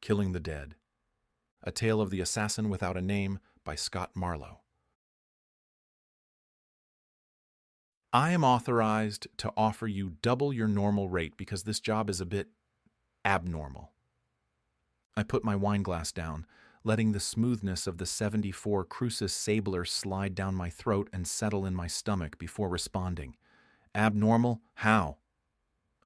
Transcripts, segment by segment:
Killing the Dead. A Tale of the Assassin Without a Name by Scott Marlowe. I am authorized to offer you double your normal rate because this job is a bit abnormal. I put my wine glass down, letting the smoothness of the 74 Crucis Sabler slide down my throat and settle in my stomach before responding. Abnormal? How?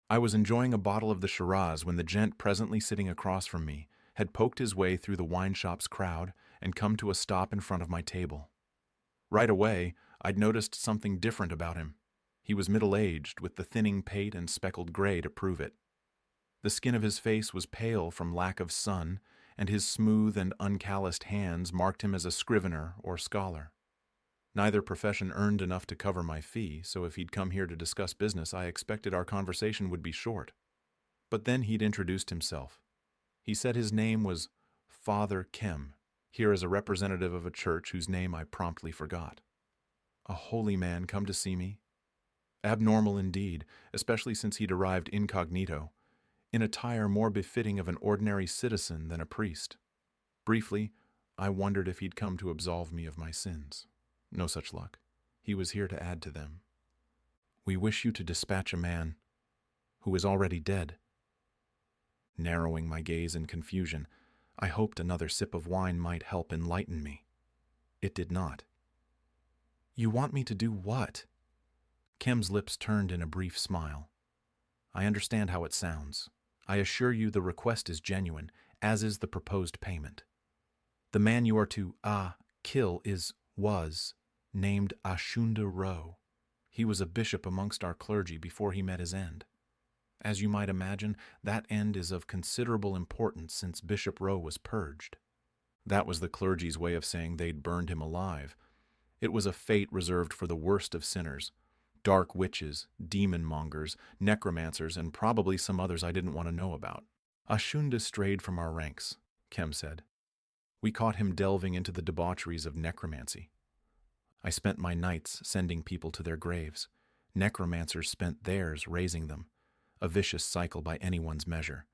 I was enjoying a bottle of the Shiraz when the gent presently sitting across from me had poked his way through the wine shop's crowd and come to a stop in front of my table. Right away, I'd noticed something different about him. He was middle-aged, with the thinning pate and speckled gray to prove it. The skin of his face was pale from lack of sun, and his smooth and uncalloused hands marked him as a scrivener or scholar. Neither profession earned enough to cover my fee, so if he'd come here to discuss business, I expected our conversation would be short. But then he'd introduced himself. He said his name was Father Kem, here as a representative of a church whose name I promptly forgot. A holy man come to see me? Abnormal indeed, especially since he'd arrived incognito, in attire more befitting of an ordinary citizen than a priest. Briefly, I wondered if he'd come to absolve me of my sins. No such luck. He was here to add to them. We wish you to dispatch a man who is already dead. Narrowing my gaze in confusion, I hoped another sip of wine might help enlighten me. It did not. You want me to do what? Kem's lips turned in a brief smile. I understand how it sounds. I assure you the request is genuine, as is the proposed payment. The man you are to, kill was named Ashunda Rowe. He was a bishop amongst our clergy before he met his end. As you might imagine, that end is of considerable importance since Bishop Rowe was purged. That was the clergy's way of saying they'd burned him alive. It was a fate reserved for the worst of sinners. Dark witches, demon-mongers, necromancers, and probably some others I didn't want to know about. Ashunda strayed from our ranks, Kem said. We caught him delving into the debaucheries of necromancy. I spent my nights sending people to their graves. Necromancers spent theirs raising them. A vicious cycle by anyone's measure.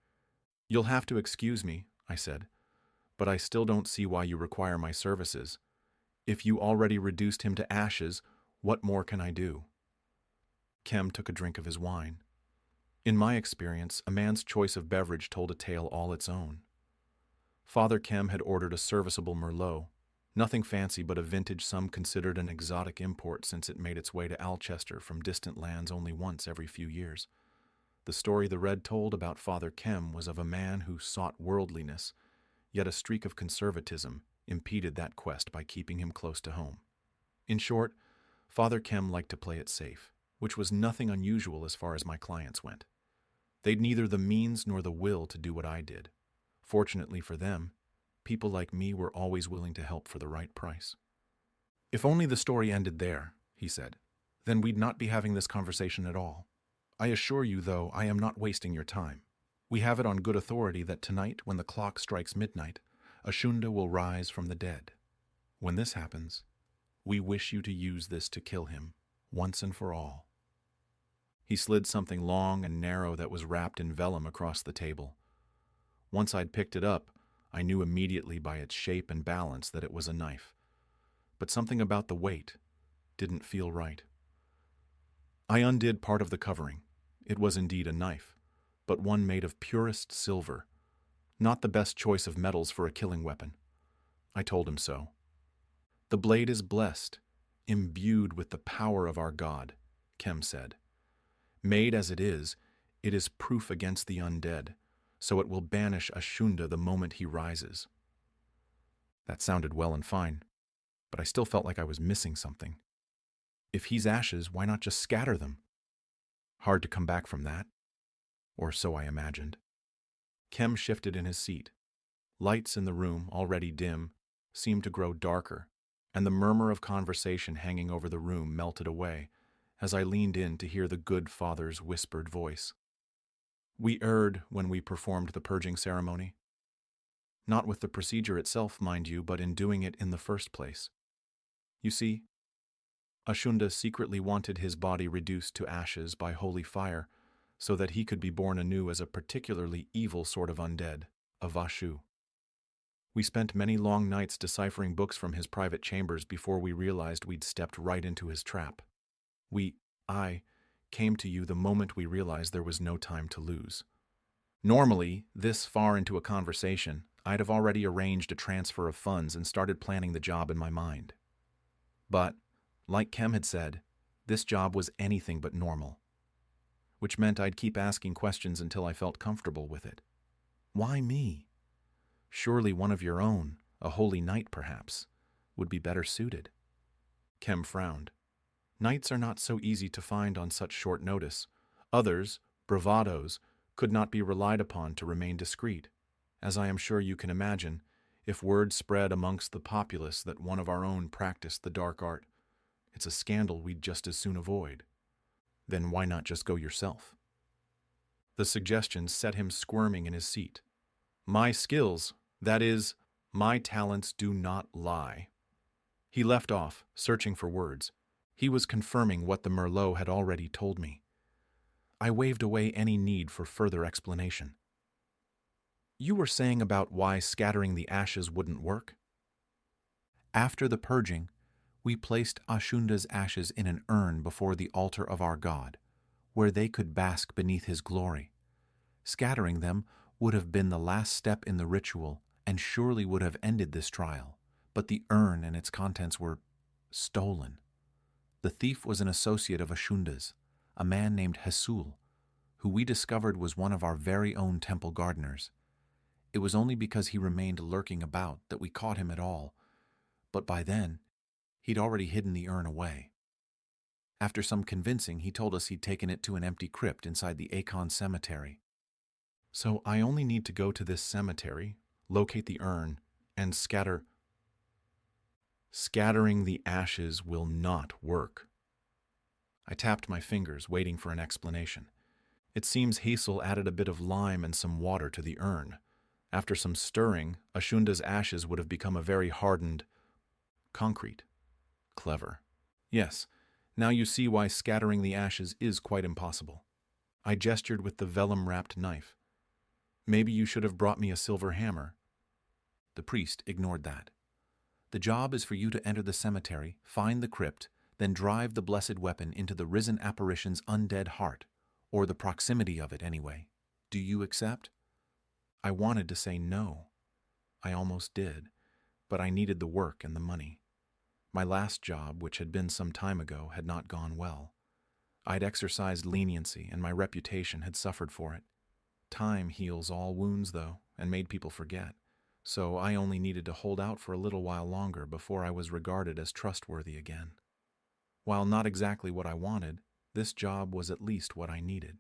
You'll have to excuse me, I said, but I still don't see why you require my services. If you already reduced him to ashes, what more can I do? Kem took a drink of his wine. In my experience, a man's choice of beverage told a tale all its own. Father Kem had ordered a serviceable Merlot, nothing fancy but a vintage some considered an exotic import since it made its way to Alcester from distant lands only once every few years. The story the Red told about Father Kem was of a man who sought worldliness, yet a streak of conservatism impeded that quest by keeping him close to home. In short, Father Kem liked to play it safe, which was nothing unusual as far as my clients went. They'd neither the means nor the will to do what I did. Fortunately for them, people like me were always willing to help for the right price. If only the story ended there, he said, then we'd not be having this conversation at all. I assure you, though, I am not wasting your time. We have it on good authority that tonight, when the clock strikes midnight, Ashunda will rise from the dead. When this happens, we wish you to use this to kill him, once and for all. He slid something long and narrow that was wrapped in vellum across the table. Once I'd picked it up, I knew immediately by its shape and balance that it was a knife. But something about the weight didn't feel right. I undid part of the covering. It was indeed a knife, but one made of purest silver, not the best choice of metals for a killing weapon. I told him so. The blade is blessed, imbued with the power of our God, Kem said. Made as it is proof against the undead, so it will banish Ashunda the moment he rises. That sounded well and fine, but I still felt like I was missing something. If he's ashes, why not just scatter them? Hard to come back from that. Or so I imagined. Kem shifted in his seat. Lights in the room, already dim, seemed to grow darker, and the murmur of conversation hanging over the room melted away as I leaned in to hear the good father's whispered voice. We erred when we performed the purging ceremony. Not with the procedure itself, mind you, but in doing it in the first place. You see, Ashunda secretly wanted his body reduced to ashes by holy fire so that he could be born anew as a particularly evil sort of undead, a Vashu. We spent many long nights deciphering books from his private chambers before we realized we'd stepped right into his trap. I, came to you the moment we realized there was no time to lose. Normally, this far into a conversation, I'd have already arranged a transfer of funds and started planning the job in my mind. But, like Kem had said, this job was anything but normal, which meant I'd keep asking questions until I felt comfortable with it. Why me? Surely one of your own, a holy knight perhaps, would be better suited. Kem frowned. Knights are not so easy to find on such short notice. Others, bravados, could not be relied upon to remain discreet. As I am sure you can imagine, if word spread amongst the populace that one of our own practiced the dark art, it's a scandal we'd just as soon avoid. Then why not just go yourself? The suggestion set him squirming in his seat. My skills, that is, my talents do not lie. He left off, searching for words. He was confirming what the Merlot had already told me. I waved away any need for further explanation. You were saying about why scattering the ashes wouldn't work? After the purging, we placed Ashunda's ashes in an urn before the altar of our god, where they could bask beneath his glory. Scattering them would have been the last step in the ritual and surely would have ended this trial, but the urn and its contents were stolen. The thief was an associate of Ashunda's, a man named Hesul, who we discovered was one of our very own temple gardeners. It was only because he remained lurking about that we caught him at all, but by then, he'd already hidden the urn away. After some convincing, he told us he'd taken it to an empty crypt inside the Akon cemetery. So I only need to go to this cemetery, locate the urn, and scatter. Scattering the ashes will not work. I tapped my fingers, waiting for an explanation. It seems Hazel added a bit of lime and some water to the urn. After some stirring, Ashunda's ashes would have become a very hardened concrete. Clever. Yes, now you see why scattering the ashes is quite impossible. I gestured with the vellum-wrapped knife. Maybe you should have brought me a silver hammer. The priest ignored that. The job is for you to enter the cemetery, find the crypt, then drive the blessed weapon into the risen apparition's undead heart, or the proximity of it anyway. Do you accept? I wanted to say no. I almost did, but I needed the work and the money. My last job, which had been some time ago, had not gone well. I'd exercised leniency, and my reputation had suffered for it. Time heals all wounds, though, and made people forget. So I only needed to hold out for a little while longer before I was regarded as trustworthy again. While not exactly what I wanted, this job was at least what I needed.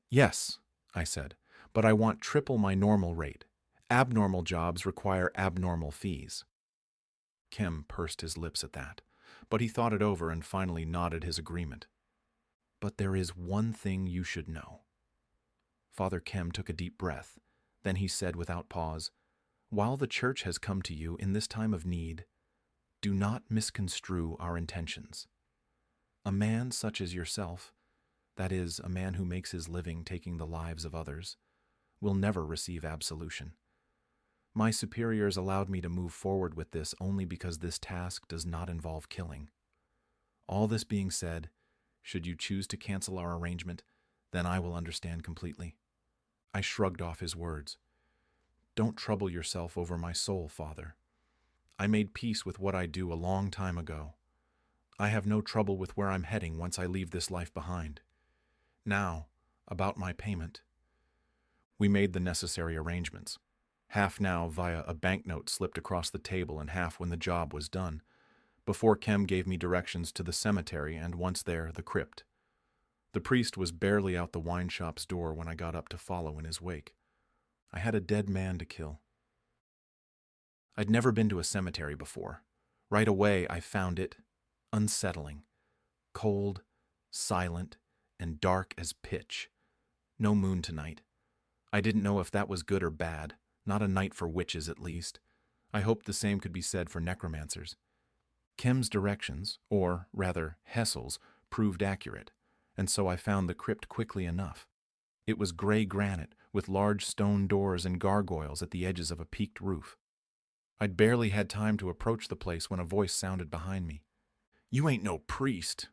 Yes, I said, but I want triple my normal rate. Abnormal jobs require abnormal fees. Kim pursed his lips at that, but he thought it over and finally nodded his agreement. But there is one thing you should know. Father Kim took a deep breath. Then he said without pause, while the church has come to you in this time of need, do not misconstrue our intentions. A man such as yourself, that is, a man who makes his living taking the lives of others, will never receive absolution. My superiors allowed me to move forward with this only because this task does not involve killing. All this being said, should you choose to cancel our arrangement, then I will understand completely. I shrugged off his words. Don't trouble yourself over my soul, Father. I made peace with what I do a long time ago. I have no trouble with where I'm heading once I leave this life behind. Now, about my payment. We made the necessary arrangements. Half now via a banknote slipped across the table and half when the job was done, before Kem gave me directions to the cemetery and once there, the crypt. The priest was barely out the wine shop's door when I got up to follow in his wake. I had a dead man to kill. I'd never been to a cemetery before. Right away, I found it unsettling, cold, silent, and dark as pitch. No moon tonight. I didn't know if that was good or bad, not a night for witches at least. I hoped the same could be said for necromancers. Kim's directions, or rather Hessel's, proved accurate, and so I found the crypt quickly enough. It was gray granite, with large stone doors and gargoyles at the edges of a peaked roof. I'd barely had time to approach the place when a voice sounded behind me. "You ain't no priest."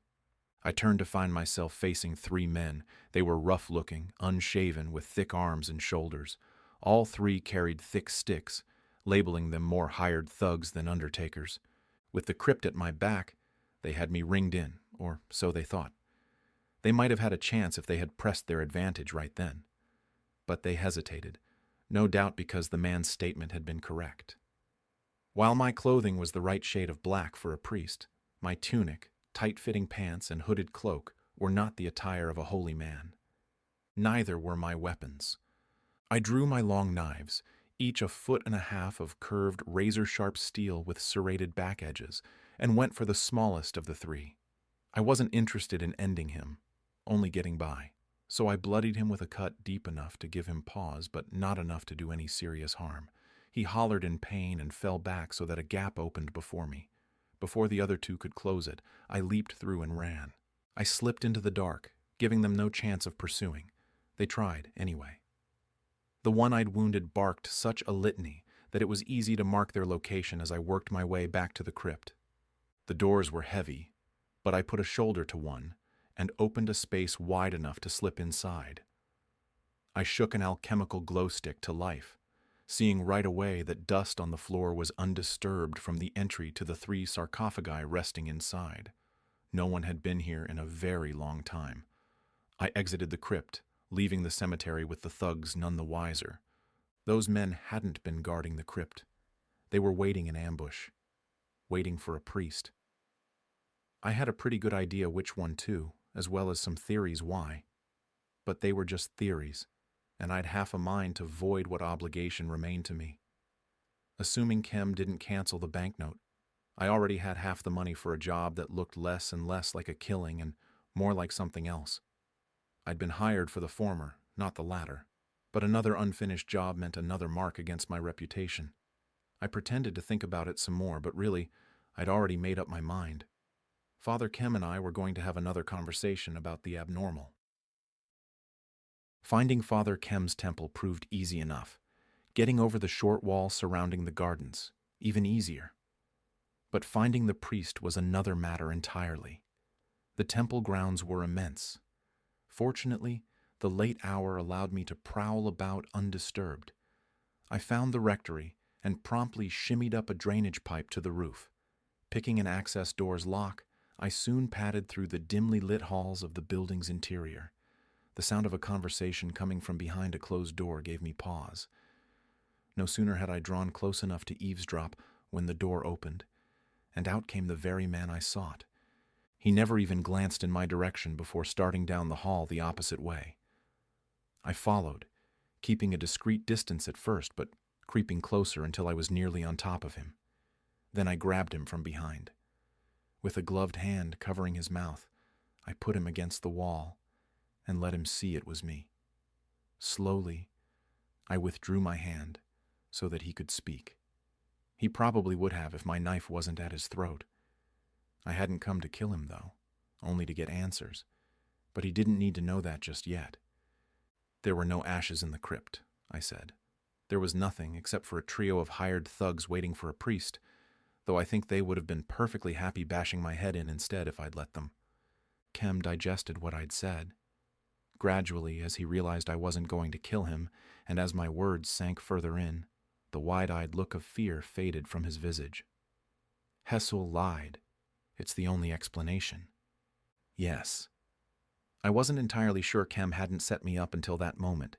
I turned to find myself facing 3 men. They were rough-looking, unshaven, with thick arms and shoulders. All 3 carried thick sticks, labeling them more hired thugs than undertakers. With the crypt at my back, they had me ringed in, or so they thought. They might have had a chance if they had pressed their advantage right then. But they hesitated, no doubt because the man's statement had been correct. While my clothing was the right shade of black for a priest, my tunic, tight-fitting pants, and hooded cloak were not the attire of a holy man. Neither were my weapons. I drew my long knives, each 1.5 feet of curved, razor-sharp steel with serrated back edges, and went for the smallest of the 3. I wasn't interested in ending him, only getting by, so I bloodied him with a cut deep enough to give him pause, but not enough to do any serious harm. He hollered in pain and fell back so that a gap opened before me. Before the other 2 could close it, I leaped through and ran. I slipped into the dark, giving them no chance of pursuing. They tried, anyway. The one I'd wounded barked such a litany that it was easy to mark their location as I worked my way back to the crypt. The doors were heavy, but I put a shoulder to one and opened a space wide enough to slip inside. I shook an alchemical glow stick to life, seeing right away that dust on the floor was undisturbed from the entry to the 3 sarcophagi resting inside. No one had been here in a very long time. I exited the crypt, leaving the cemetery with the thugs none the wiser. Those men hadn't been guarding the crypt. They were waiting in ambush, waiting for a priest. I had a pretty good idea which one too, as well as some theories why. But they were just theories, and I'd half a mind to void what obligation remained to me. Assuming Kem didn't cancel the banknote, I already had half the money for a job that looked less and less like a killing and more like something else. I'd been hired for the former, not the latter, but another unfinished job meant another mark against my reputation. I pretended to think about it some more, but really, I'd already made up my mind. Father Kem and I were going to have another conversation about the abnormal. Finding Father Kem's temple proved easy enough. Getting over the short wall surrounding the gardens, even easier. But finding the priest was another matter entirely. The temple grounds were immense. Fortunately, the late hour allowed me to prowl about undisturbed. I found the rectory and promptly shimmied up a drainage pipe to the roof. Picking an access door's lock, I soon padded through the dimly lit halls of the building's interior. The sound of a conversation coming from behind a closed door gave me pause. No sooner had I drawn close enough to eavesdrop when the door opened, and out came the very man I sought. He never even glanced in my direction before starting down the hall the opposite way. I followed, keeping a discreet distance at first, but creeping closer until I was nearly on top of him. Then I grabbed him from behind. With a gloved hand covering his mouth, I put him against the wall and let him see it was me. Slowly, I withdrew my hand so that he could speak. He probably would have if my knife wasn't at his throat. I hadn't come to kill him, though, only to get answers, but he didn't need to know that just yet. There were no ashes in the crypt, I said. There was nothing except for a trio of hired thugs waiting for a priest, though I think they would have been perfectly happy bashing my head in instead if I'd let them. Kem digested what I'd said. Gradually, as he realized I wasn't going to kill him, and as my words sank further in, the wide-eyed look of fear faded from his visage. Hessel lied. It's the only explanation. Yes. I wasn't entirely sure Kem hadn't set me up until that moment.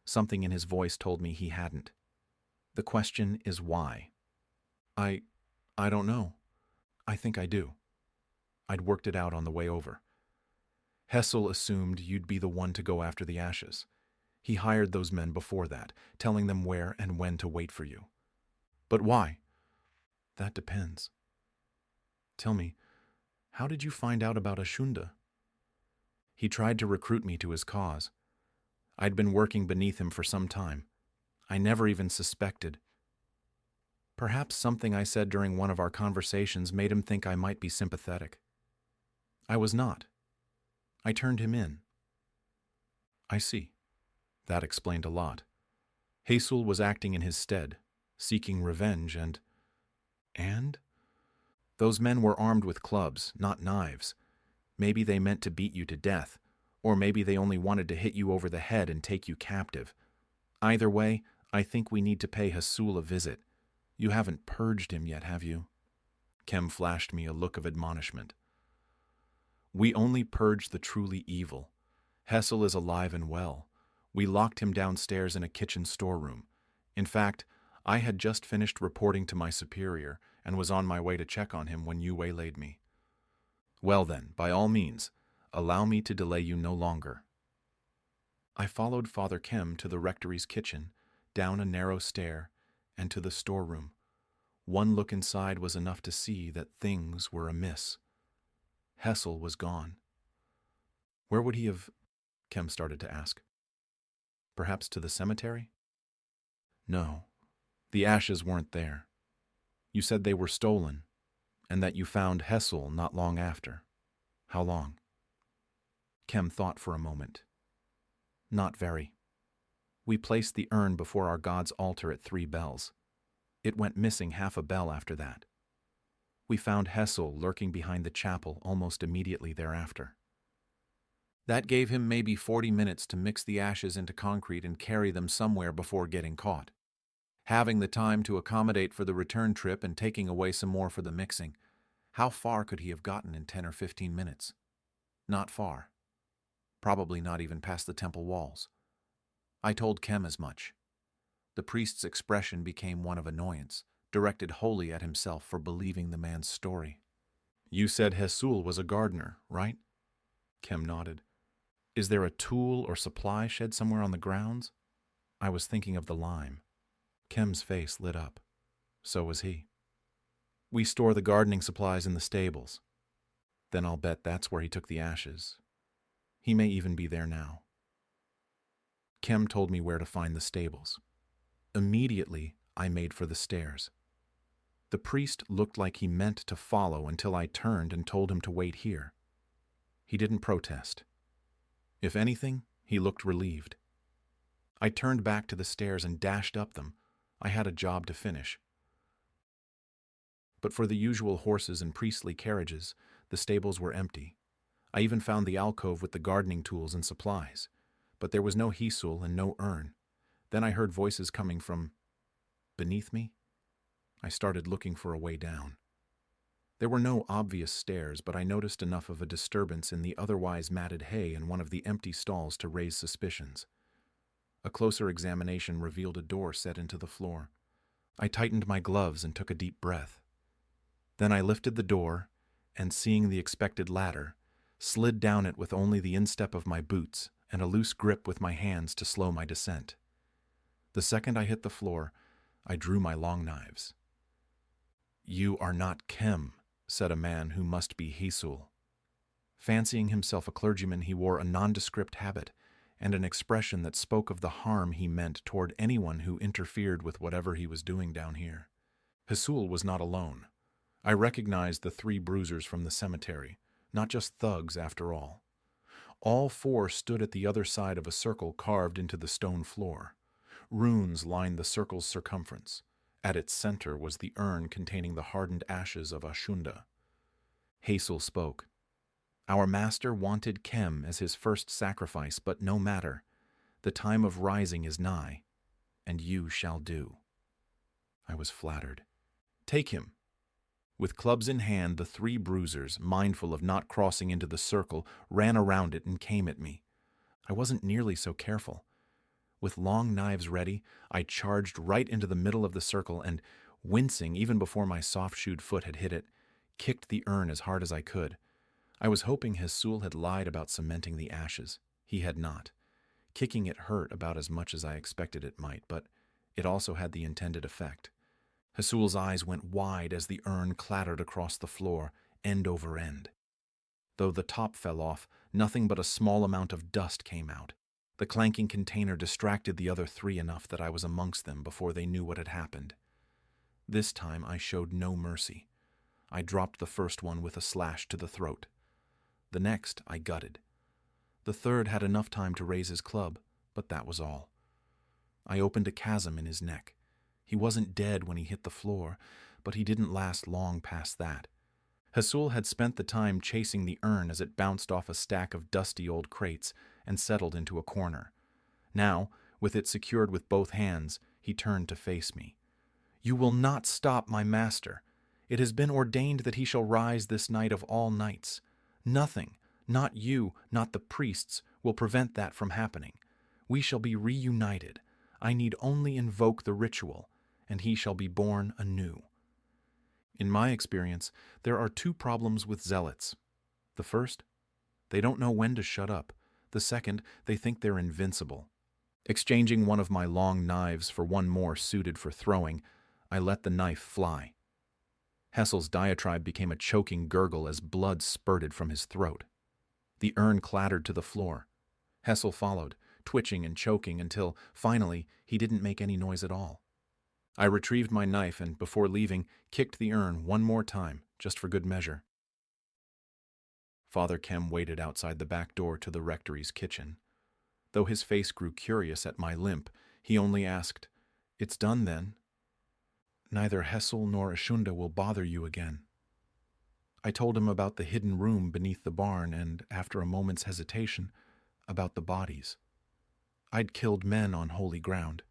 Something in his voice told me he hadn't. The question is why. I don't know. I think I do. I'd worked it out on the way over. Hessel assumed you'd be the one to go after the ashes. He hired those men before that, telling them where and when to wait for you. But why? That depends. Tell me, how did you find out about Ashunda? He tried to recruit me to his cause. I'd been working beneath him for some time. I never even suspected. Perhaps something I said during one of our conversations made him think I might be sympathetic. I was not. I turned him in. I see. That explained a lot. Jesus was acting in his stead, seeking revenge, and? Those men were armed with clubs, not knives. Maybe they meant to beat you to death, or maybe they only wanted to hit you over the head and take you captive. Either way, I think we need to pay Jesus a visit. You haven't purged him yet, have you? Kem flashed me a look of admonishment. We only purged the truly evil. Hessel is alive and well. We locked him downstairs in a kitchen storeroom. In fact, I had just finished reporting to my superior and was on my way to check on him when you waylaid me. Well then, by all means, allow me to delay you no longer. I followed Father Kem to the rectory's kitchen, down a narrow stair, and to the storeroom. One look inside was enough to see that things were amiss. Hessel was gone. Where would he have? Kem started to ask. Perhaps to the cemetery? No, the ashes weren't there. You said they were stolen, and that you found Hessel not long after. How long? Kem thought for a moment. Not very. We placed the urn before our god's altar at 3 bells. It went missing half a bell after that. We found Hessel lurking behind the chapel almost immediately thereafter. That gave him maybe 40 minutes to mix the ashes into concrete and carry them somewhere before getting caught. Having the time to accommodate for the return trip and taking away some more for the mixing, how far could he have gotten in 10 or 15 minutes? Not far. Probably not even past the temple walls. I told Kem as much. The priest's expression became one of annoyance, directed wholly at himself for believing the man's story. You said Hessel was a gardener, right? Kem nodded. Is there a tool or supply shed somewhere on the grounds? I was thinking of the lime. Kem's face lit up. So was he. We store the gardening supplies in the stables. Then I'll bet that's where he took the ashes. He may even be there now. Kem told me where to find the stables. Immediately, I made for the stairs. The priest looked like he meant to follow until I turned and told him to wait here. He didn't protest. If anything, he looked relieved. I turned back to the stairs and dashed up them. I had a job to finish. But for the usual horses and priestly carriages, the stables were empty. I even found the alcove with the gardening tools and supplies. But there was no Hessel and no urn. Then I heard voices coming from beneath me. I started looking for a way down. There were no obvious stairs, but I noticed enough of a disturbance in the otherwise matted hay in one of the empty stalls to raise suspicions. A closer examination revealed a door set into the floor. I tightened my gloves and took a deep breath. Then I lifted the door, and seeing the expected ladder, slid down it with only the instep of my boots and a loose grip with my hands to slow my descent. The second I hit the floor, I drew my long knives. You are not Kem, said a man who must be Hessel. Fancying himself a clergyman, he wore a nondescript habit and an expression that spoke of the harm he meant toward anyone who interfered with whatever he was doing down here. Hessel was not alone. I recognized the 3 bruisers from the cemetery, not just thugs after all. All 4 stood at the other side of a circle carved into the stone floor. Runes lined the circle's circumference. At its center was the urn containing the hardened ashes of Ashunda. Hessel spoke. Our master wanted Kem as his first sacrifice, but no matter. The time of rising is nigh, and you shall do. I was flattered. Take him. With clubs in hand, the 3 bruisers, mindful of not crossing into the circle, ran around it and came at me. I wasn't nearly so careful. With long knives ready, I charged right into the middle of the circle and, wincing even before my soft-shoed foot had hit it, kicked the urn as hard as I could. I was hoping Hessel had lied about cementing the ashes. He had not. Kicking it hurt about as much as I expected it might, but it also had the intended effect. Hessel's eyes went wide as the urn clattered across the floor, end over end. Though the top fell off, nothing but a small amount of dust came out. The clanking container distracted the other 3 enough that I was amongst them before they knew what had happened. This time I showed no mercy. I dropped the first one with a slash to the throat. The next I gutted. The third had enough time to raise his club, but that was all. I opened a chasm in his neck. He wasn't dead when he hit the floor, but he didn't last long past that. Hasul had spent the time chasing the urn as it bounced off a stack of dusty old crates and settled into a corner. Now, with it secured with both hands, he turned to face me. "You will not stop my master. It has been ordained that he shall rise this night of all nights. Nothing, not you, not the priests, will prevent that from happening. We shall be reunited. I need only invoke the ritual, and he shall be born anew." In my experience, there are two problems with zealots. The first, they don't know when to shut up. The second, they think they're invincible. Exchanging one of my long knives for one more suited for throwing, I let the knife fly. Hessel's diatribe became a choking gurgle as blood spurted from his throat. The urn clattered to the floor. Hessel followed, twitching and choking until, finally, he didn't make any noise at all. I retrieved my knife and, before leaving, kicked the urn one more time, just for good measure. Father Kem waited outside the back door to the rectory's kitchen. Though his face grew curious at my limp, he only asked, "It's done, then?" "Neither Hessel nor Ashunda will bother you again." I told him about the hidden room beneath the barn and, after a moment's hesitation, about the bodies. I'd killed men on holy ground,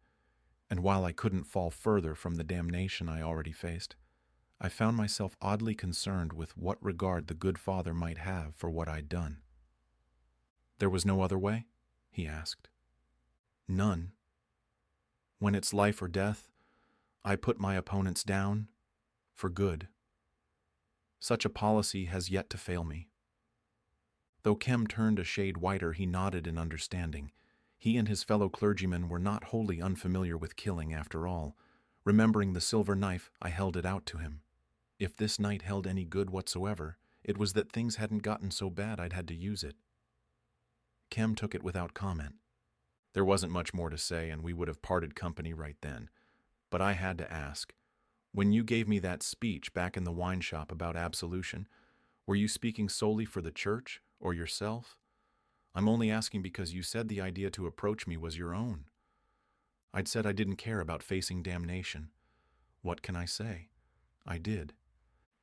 and while I couldn't fall further from the damnation I already faced, I found myself oddly concerned with what regard the good father might have for what I'd done. "There was no other way?" he asked. "None. When it's life or death, I put my opponents down for good. Such a policy has yet to fail me." Though Kem turned a shade whiter, he nodded in understanding. He and his fellow clergymen were not wholly unfamiliar with killing, after all. Remembering the silver knife, I held it out to him. If this night held any good whatsoever, it was that things hadn't gotten so bad I'd had to use it. Kem took it without comment. There wasn't much more to say, and we would have parted company right then. But I had to ask, when you gave me that speech back in the wine shop about absolution, were you speaking solely for the church or yourself? I'm only asking because you said the idea to approach me was your own. I'd said I didn't care about facing damnation. What can I say? I did.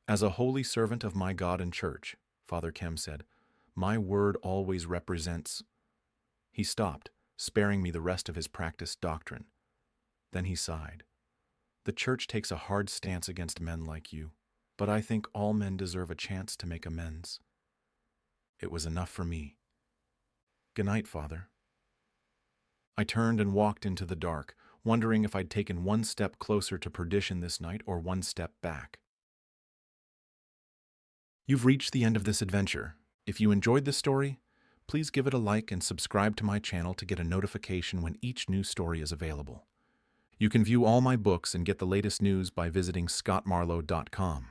"As a holy servant of my God and church," Father Kem said, "my word always represents—" He stopped, sparing me the rest of his practiced doctrine. Then he sighed. "The church takes a hard stance against men like you, but I think all men deserve a chance to make amends." It was enough for me. "Good night, Father." I turned and walked into the dark, wondering if I'd taken one step closer to perdition this night or one step back. You've reached the end of this adventure. If you enjoyed this story, please give it a like and subscribe to my channel to get a notification when each new story is available. You can view all my books and get the latest news by visiting scottmarlowe.com.